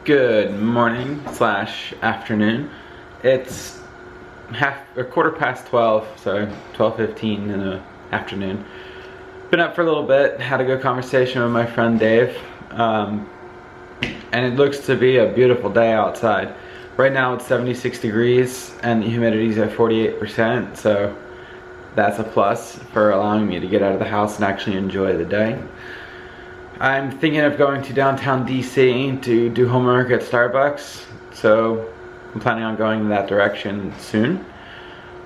Good morning slash afternoon. It's quarter past 12, so 12:15 in the afternoon. Been up for a little bit, had a good conversation with my friend Dave, and it looks to be a beautiful day outside. Right now it's 76 degrees and the humidity's at 48%, so that's a plus for allowing me to get out of the house and actually enjoy the day. I'm thinking of going to downtown DC to do homework at Starbucks, so I'm planning on going in that direction soon.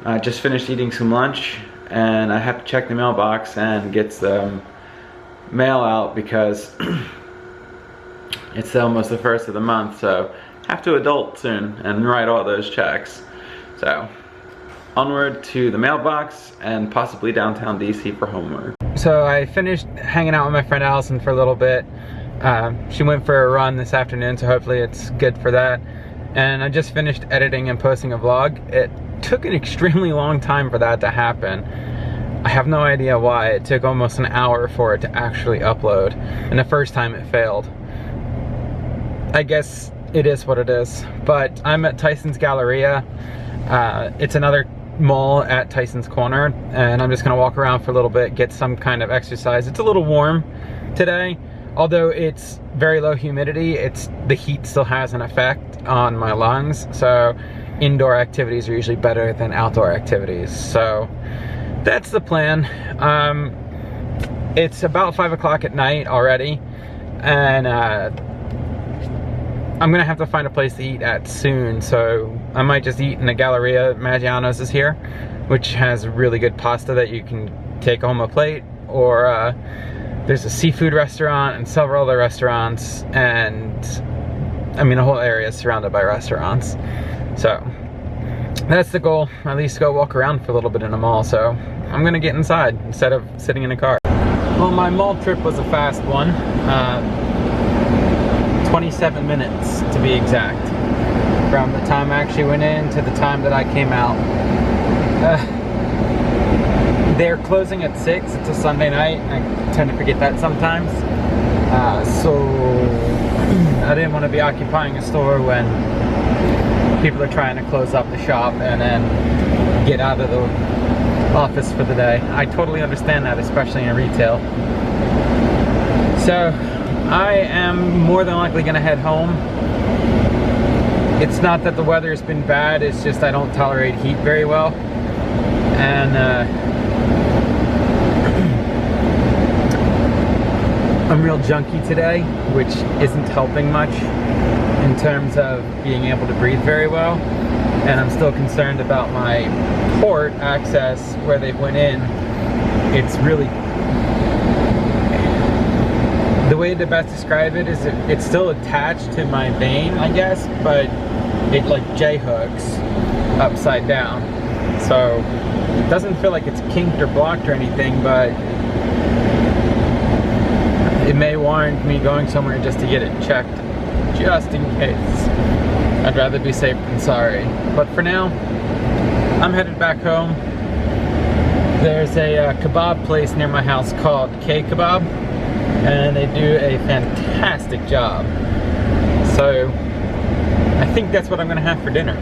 I just finished eating some lunch and I have to check the mailbox and get some mail out because it's almost the first of the month, so I have to adult soon and write all those checks. So onward to the mailbox and possibly downtown DC for homework. So I finished hanging out with my friend Allison for a little bit. She went for a run this afternoon, so hopefully it's good for that. And I just finished editing and posting a vlog. It took an extremely long time for that to happen. I have no idea why. It took almost an hour for it to actually upload, and the first time it failed. I guess it is what it is. But I'm at Tyson's Galleria. It's another mall at Tyson's Corner, and I'm just gonna walk around for a little bit, get some kind of exercise. It's a little warm today, although it's very low humidity. The heat still has an effect on my lungs, so indoor activities are usually better than outdoor activities. So that's the plan. It's about 5 o'clock at night already, and I'm gonna have to find a place to eat at soon, so I might just eat in the Galleria. Maggiano's is here, which has really good pasta that you can take home a plate, or there's a seafood restaurant and several other restaurants, and I mean the whole area is surrounded by restaurants. So that's the goal, at least go walk around for a little bit in the mall. So I'm gonna get inside instead of sitting in a car. Well, my mall trip was a fast one. 27 minutes to be exact, from the time I actually went in to the time that I came out. They're closing at 6, it's a Sunday night, I tend to forget that sometimes. So I didn't want to be occupying a store when people are trying to close up the shop and then get out of the office for the day. I totally understand that, especially in retail. So I am more than likely gonna head home. It's not that the weather has been bad, it's just I don't tolerate heat very well. And I'm real junky today, which isn't helping much in terms of being able to breathe very well. And I'm still concerned about my port access where they went in. It's really, the way to best describe it is it's still attached to my vein, I guess, but it like J-hooks upside down. So it doesn't feel like it's kinked or blocked or anything, but it may warrant me going somewhere just to get it checked, just in case. I'd rather be safe than sorry. But for now, I'm headed back home. There's a kebab place near my house called Kabob, and they do a fantastic job. So I think that's what I'm gonna have for dinner.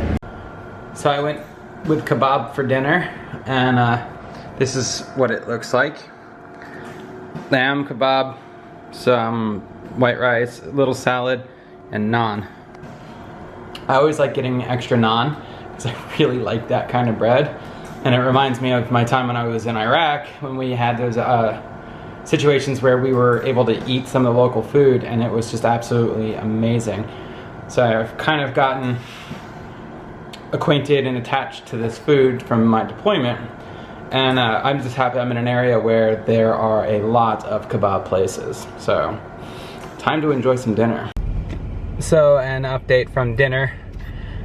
So I went with kebab for dinner, and this is what it looks like. Lamb kebab, some white rice, a little salad, and naan. I always like getting extra naan because I really like that kind of bread, and it reminds me of my time when I was in Iraq, when we had those situations where we were able to eat some of the local food, and it was just absolutely amazing. So I've kind of gotten acquainted and attached to this food from my deployment, and I'm just happy I'm in an area where there are a lot of kebab places. So time to enjoy some dinner. So an update from dinner.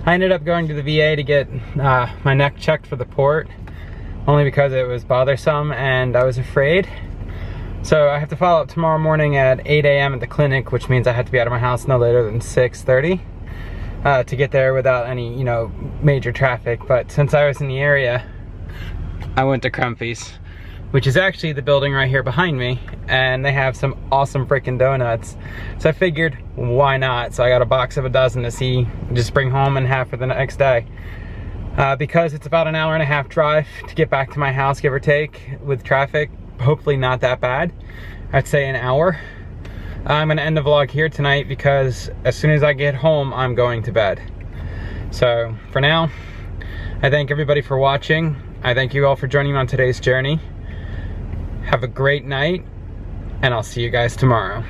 I ended up going to the VA to get my neck checked for the port, only because it was bothersome and I was afraid. So I have to follow up tomorrow morning at 8 a.m. at the clinic, which means I have to be out of my house no later than 6:30 to get there without any, major traffic. But since I was in the area, I went to Crumpy's which is actually the building right here behind me, and they have some awesome freaking donuts. So I figured, why not? So I got a box of a dozen to see, just bring home and have for the next day. Because it's about an hour and a half drive to get back to my house, give or take, with traffic. Hopefully not that bad. I'd say an hour. I'm gonna end the vlog here tonight because as soon as I get home, I'm going to bed. So for now, I thank everybody for watching. I thank you all for joining me on today's journey. Have a great night, and I'll see you guys tomorrow.